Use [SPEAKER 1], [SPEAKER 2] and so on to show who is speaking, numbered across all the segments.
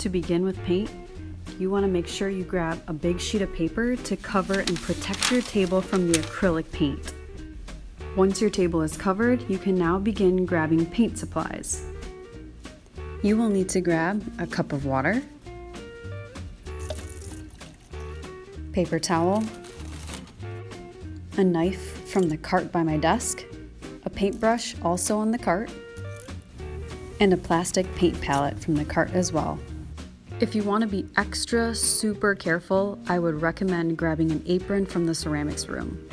[SPEAKER 1] To begin with paint, you want to make sure you grab a big sheet of paper to cover and protect your table from the acrylic paint. Once your table is covered, you can now begin grabbing paint supplies. You will need to grab a cup of water, paper towel, a knife from the cart by my desk, a paintbrush also on the cart, and a plastic paint palette from the cart as well. If you want to be extra super careful, I would recommend grabbing an apron from the ceramics room.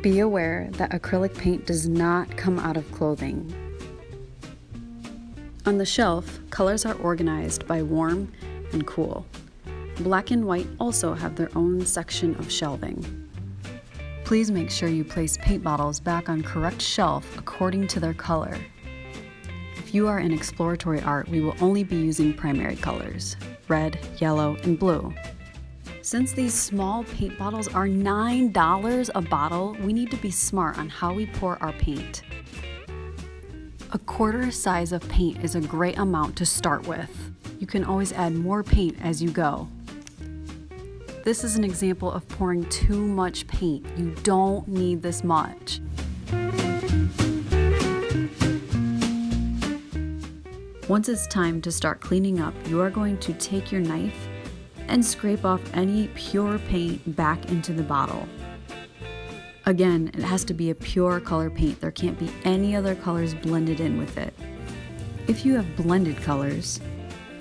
[SPEAKER 1] Be aware that acrylic paint does not come out of clothing. On the shelf, colors are organized by warm and cool. Black and white also have their own section of shelving. Please make sure you place paint bottles back on correct shelf according to their color. If you are in exploratory art, we will only be using primary colors, red, yellow, and blue. Since these small paint bottles are $9 a bottle, we need to be smart on how we pour our paint. A quarter size of paint is a great amount to start with. You can always add more paint as you go. This is an example of pouring too much paint. You don't need this much. Once it's time to start cleaning up, you are going to take your knife and scrape off any pure paint back into the bottle. Again, it has to be a pure color paint. There can't be any other colors blended in with it. If you have blended colors,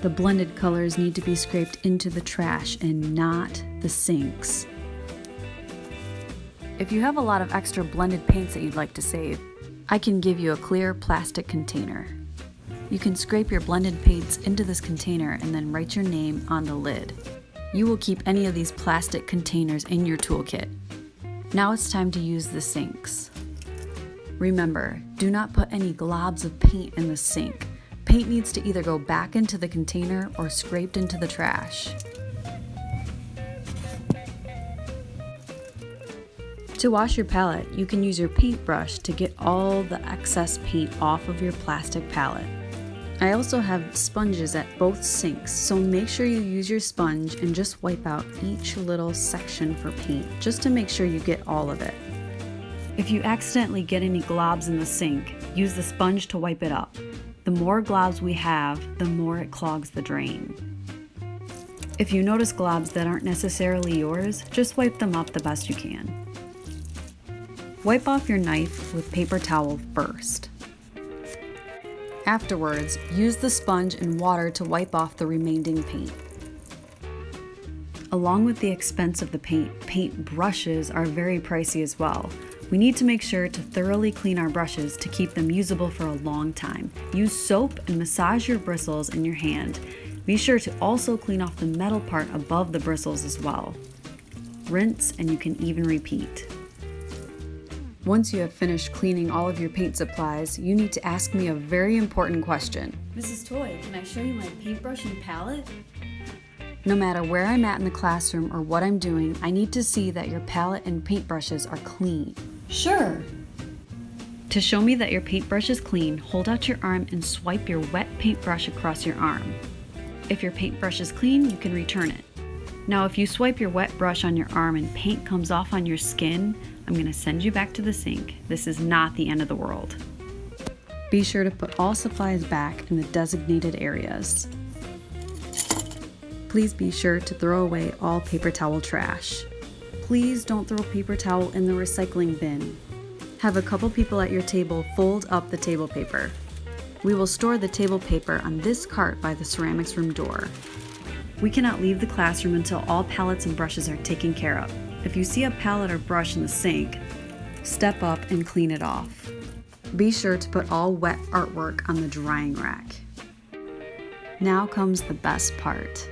[SPEAKER 1] the blended colors need to be scraped into the trash and not the sinks. If you have a lot of extra blended paints that you'd like to save, I can give you a clear plastic container. You can scrape your blended paints into this container and then write your name on the lid. You will keep any of these plastic containers in your toolkit. Now it's time to use the sinks. Remember, do not put any globs of paint in the sink. Paint needs to either go back into the container or scraped into the trash. To wash your palette, you can use your paintbrush to get all the excess paint off of your plastic palette. I also have sponges at both sinks, so make sure you use your sponge and just wipe out each little section for paint, just to make sure you get all of it. If you accidentally get any globs in the sink, use the sponge to wipe it up. The more globs we have, the more it clogs the drain. If you notice globs that aren't necessarily yours, just wipe them up the best you can. Wipe off your knife with paper towel first. Afterwards, use the sponge and water to wipe off the remaining paint. Along with the expense of the paint brushes are very pricey as well. We need to make sure to thoroughly clean our brushes to keep them usable for a long time. Use soap and massage your bristles in your hand. Be sure to also clean off the metal part above the bristles as well. Rinse and you can even repeat. Once you have finished cleaning all of your paint supplies, you need to ask me a very important question.
[SPEAKER 2] Mrs. Toy, can I show you my paintbrush and palette?
[SPEAKER 1] No matter where I'm at in the classroom or what I'm doing, I need to see that your palette and paintbrushes are clean.
[SPEAKER 2] Sure.
[SPEAKER 1] To show me that your paintbrush is clean, hold out your arm and swipe your wet paintbrush across your arm. If your paintbrush is clean, you can return it. Now, if you swipe your wet brush on your arm and paint comes off on your skin, I'm going to send you back to the sink. This is not the end of the world. Be sure to put all supplies back in the designated areas. Please be sure to throw away all paper towel trash. Please don't throw paper towel in the recycling bin. Have a couple people at your table fold up the table paper. We will store the table paper on this cart by the ceramics room door. We cannot leave the classroom until all palettes and brushes are taken care of. If you see a palette or brush in the sink, step up and clean it off. Be sure to put all wet artwork on the drying rack. Now comes the best part.